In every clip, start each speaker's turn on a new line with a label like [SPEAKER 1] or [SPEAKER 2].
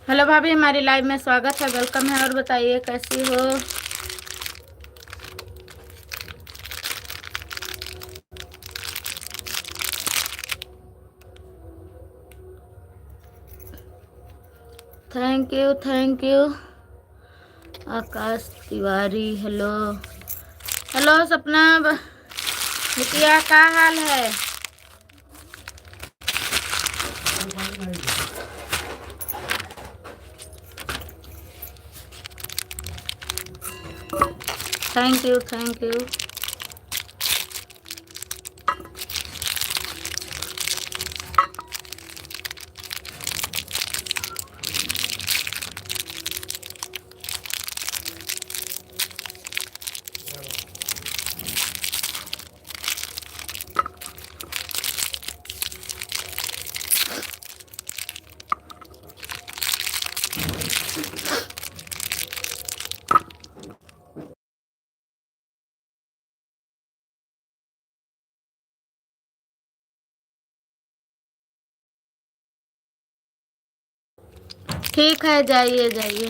[SPEAKER 1] Hello भाभी, हमारी live में स्वागत है, वेलकम है। और बताइए कैसी हो? Thank you, thank you. Akash Tiwari, hello hello. सपना बिटिया, क्या हाल है? Thank you, thank you. ठीक है, जाइए जाइए।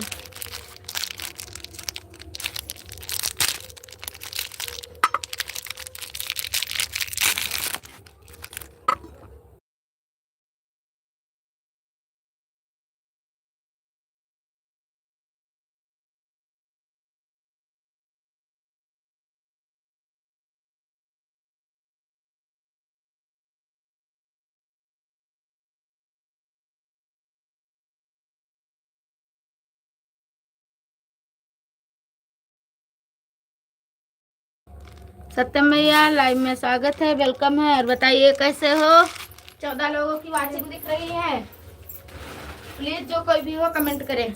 [SPEAKER 1] सत्यम भैया, लाइव में स्वागत है, वेलकम है। और बताइए कैसे हो? 14 लोगों की वाचिंग दिख रही है। प्लीज जो कोई भी हो कमेंट करें।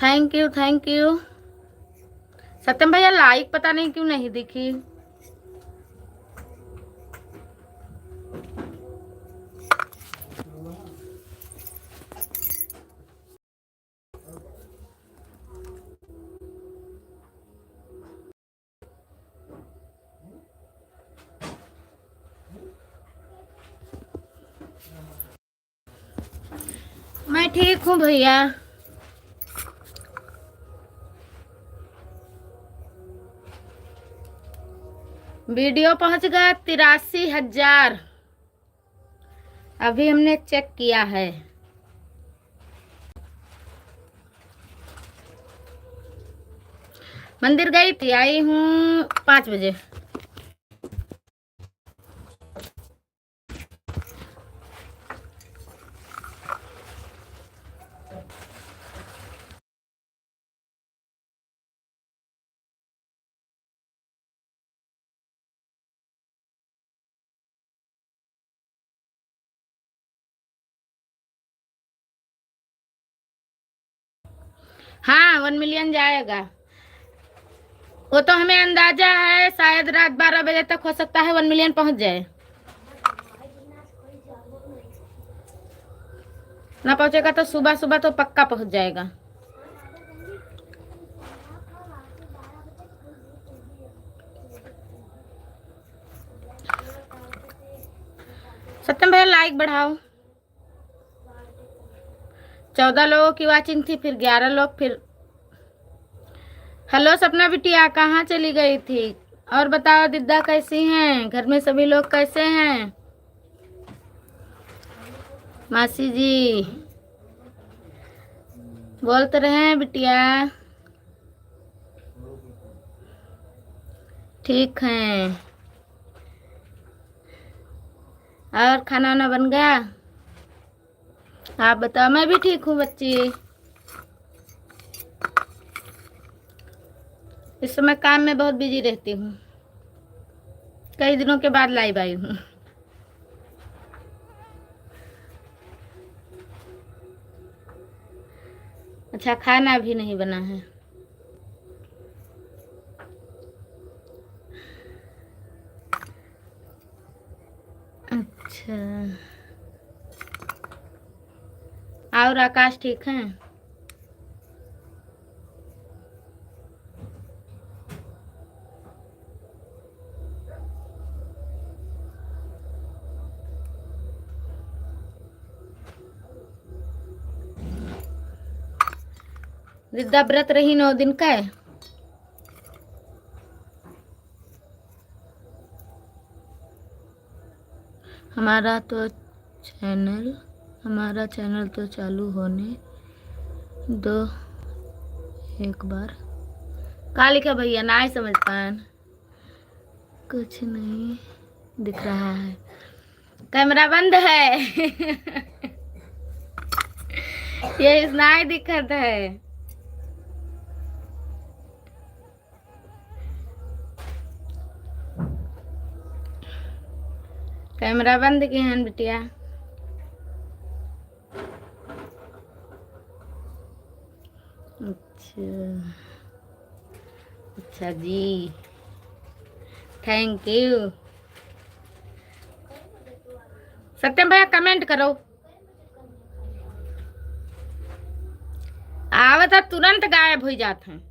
[SPEAKER 1] Thank you, thank you. Satyam भैया, लाइक पता नहीं क्यों नहीं दिखी। मैं ठीक हूँ भैया। वीडियो पहुंच गया 83,000। अभी हमने चेक किया है। मंदिर गई थी, आई हूँ 5 बजे। हाँ, 1 मिलियन जाएगा। वो तो हमें अंदाजा है, शायद रात 12 बजे तक हो सकता है 1 मिलियन पहुंच जाए। ना पहुंचेगा तो सुबह सुबह तो पक्का पहुंच जाएगा। सत्यम भैया, लाइक बढ़ाओ। 14 लोगों की वाचिंग थी, फिर 11 लोग, फिर हेलो सपना बिटिया, कहाँ चली गई थी? और बताओ दिद्दा कैसी हैं? घर में सभी लोग कैसे हैं? मासी जी बोलते रहे हैं बिटिया। ठीक हैं। और खाना वाना बन गया? आप बताओ। मैं भी ठीक हूँ बच्ची। इस समय काम में बहुत बिजी रहती हूँ। कई दिनों के बाद लाइव आई हूँ। अच्छा, खाना भी नहीं बना है? अच्छा। और आकाश ठीक है? रिद्धा व्रत रही 9 दिन का है। हमारा चैनल तो चालू होने दो एक बार। का लिखा भैया? ना समझ पान, कुछ नहीं दिख रहा है, कैमरा बंद है। ये नहीं दिखत है। कैमरा बंद के हैं बिटिया। अच्छा जी, थैंक यू। सत्यम भैया कमेंट करो। आवत है तुरंत गायब हो जाते हैं।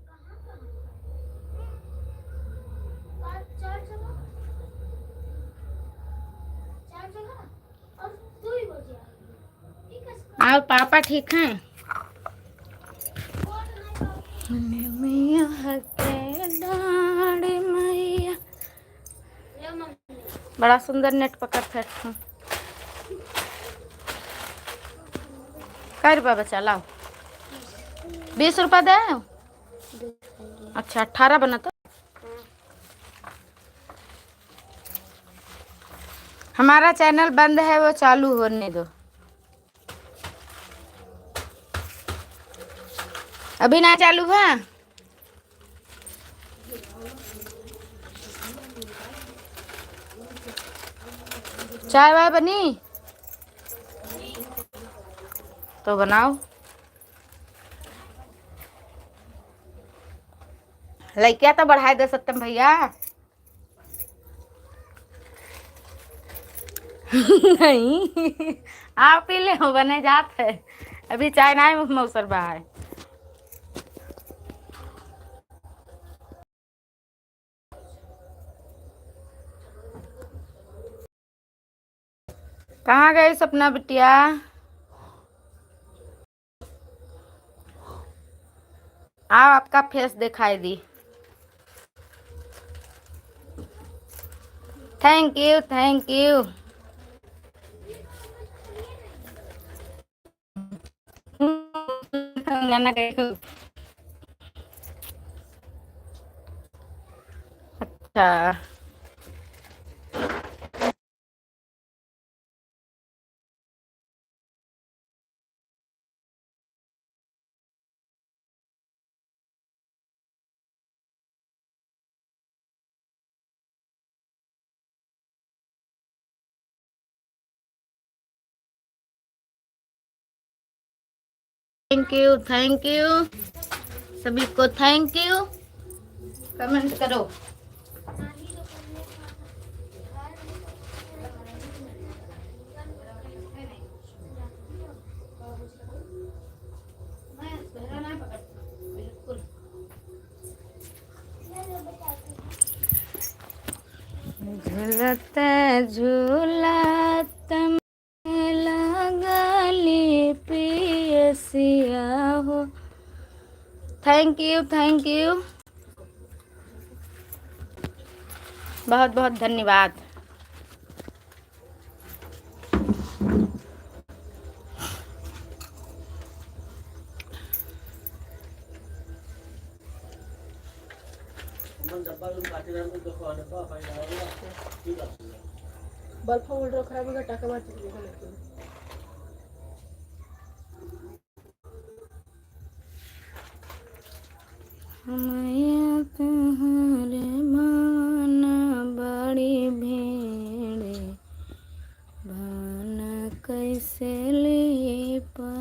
[SPEAKER 1] और पापा ठीक हैं? बड़ा सुंदर नेट पकड़ फेंक कर बच्चा लाओ। 20 रुपया दे। अच्छा 18 बना तो। हमारा चैनल बंद है, वो चालू होने दो। अभी ना चालू है। चाय वाय बनी तो बनाओ। लइकिया तो बढ़ाए दे सत्यम भैया। नहीं आप पी ले, हो बने जात है। अभी चाय ना मौसर बा है। कहाँ गई सपना बिटिया? आओ आपका फेस दिखाई दी। Thank you thank you. गाना गाइयो। अच्छा थैंक यू थैंक यू सभी को, थैंक यू। कमेंट करो। झूलता झूलता लगली पियसिया हो। थैंक यू बहुत बहुत धन्यवाद। बल्ब होल्डर खराब हो गया, टाका बात। तुम्हारे मान बड़ी भेड़े भाना कैसे ले पा।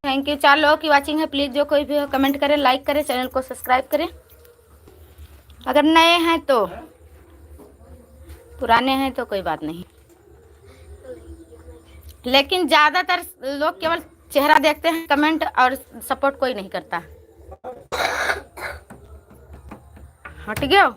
[SPEAKER 1] Thank you. 4 लोगों की वाचिंग है, प्लीज़ जो कोई भी हो कमेंट करें, लाइक करें, चैनल को सब्सक्राइब करें। अगर नए हैं तो, पुराने हैं तो कोई बात नहीं, लेकिन ज़्यादातर लोग केवल चेहरा देखते हैं, कमेंट और सपोर्ट कोई नहीं करता। हट गया।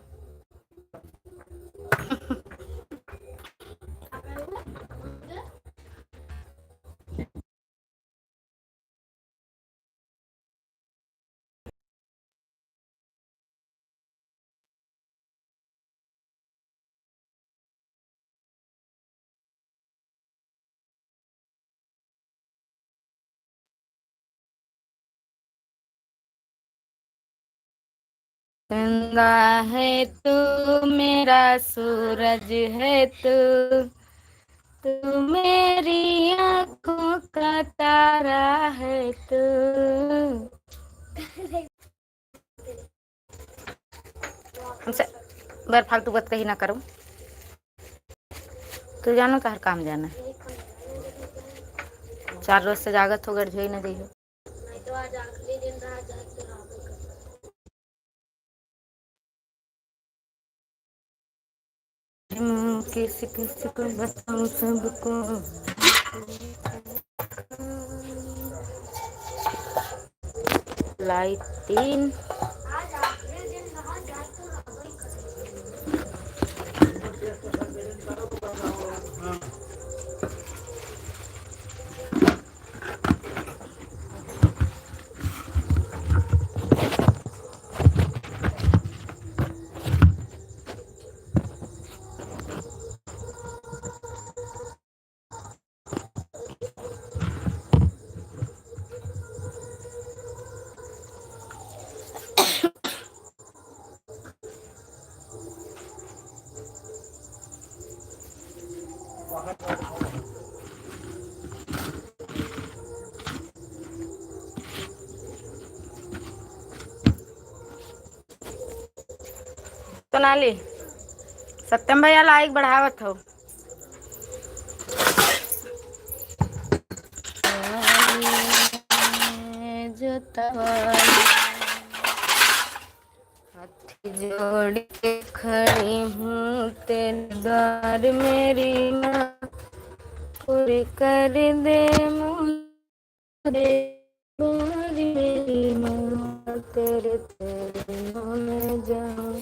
[SPEAKER 1] चंदा है तू, मेरा सूरज है तू, तू मेरी आंखों का तारा है तू। हमसे बर फालतू बात कहीं ना करो। तू जानो तो हर काम जाना। 4 रोज से जागत हो, गड़ न दी हो। किसी किसी को बताऊं सबको। लाइट 3। सोनाली, सत्यम भैया लाइक बढ़ावत हो। जो हाथ जोड़ के खड़ी हूँ तेरे द्वार, मेरी माँ पूरी कर दे मुझे द्वार, मेरी माँ तेरे चरणों में जाऊँ।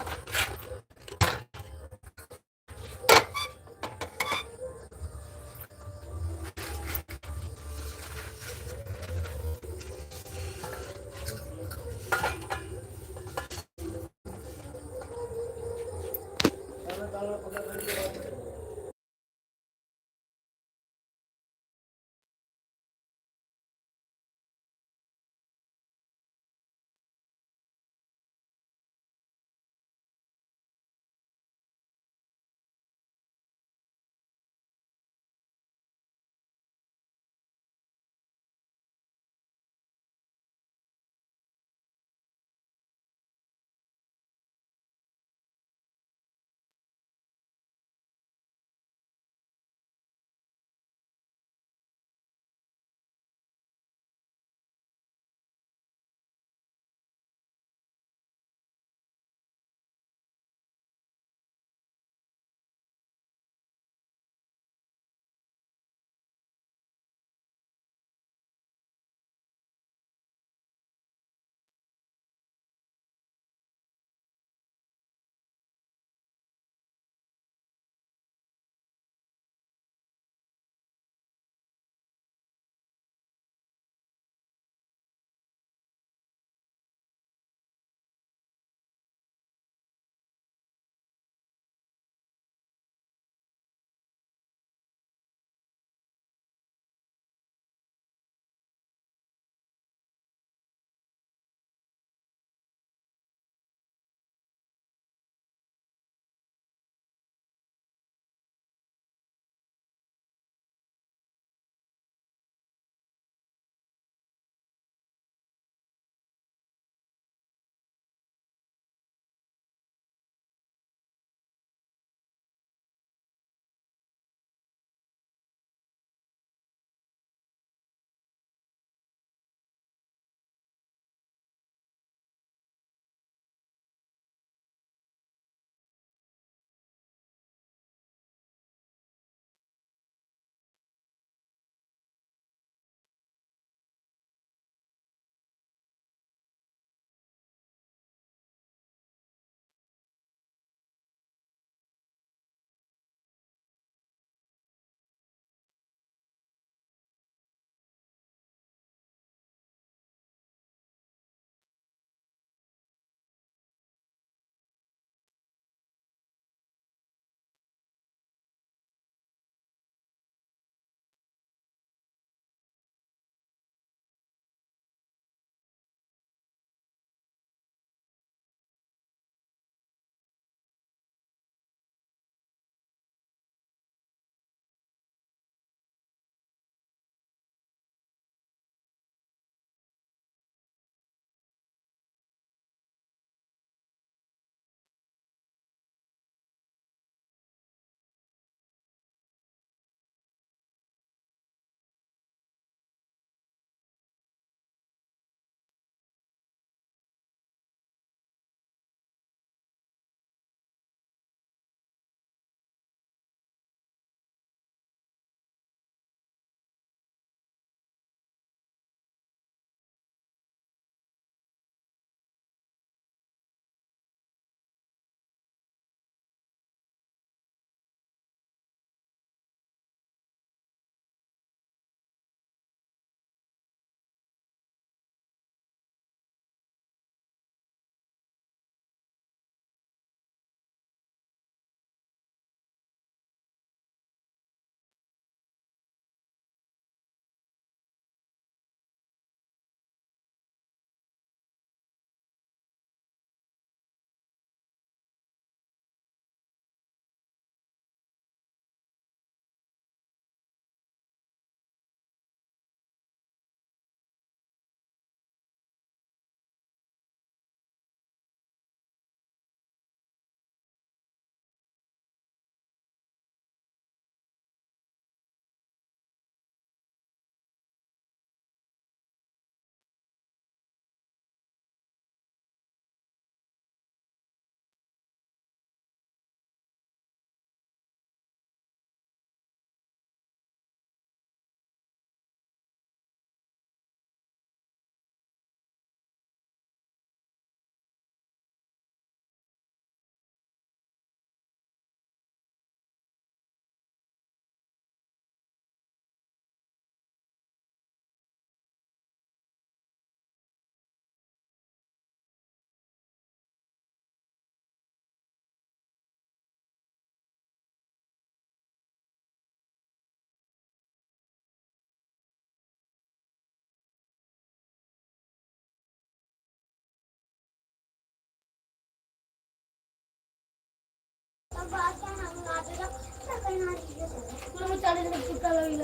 [SPEAKER 1] पूरा में 40 का चिपका लगी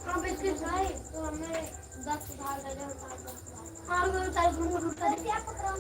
[SPEAKER 1] हाँ बिस्किट भाई तो हमें 10 उधार दे दो हाँ 40 मिनट रुकता है क्या पकड़ा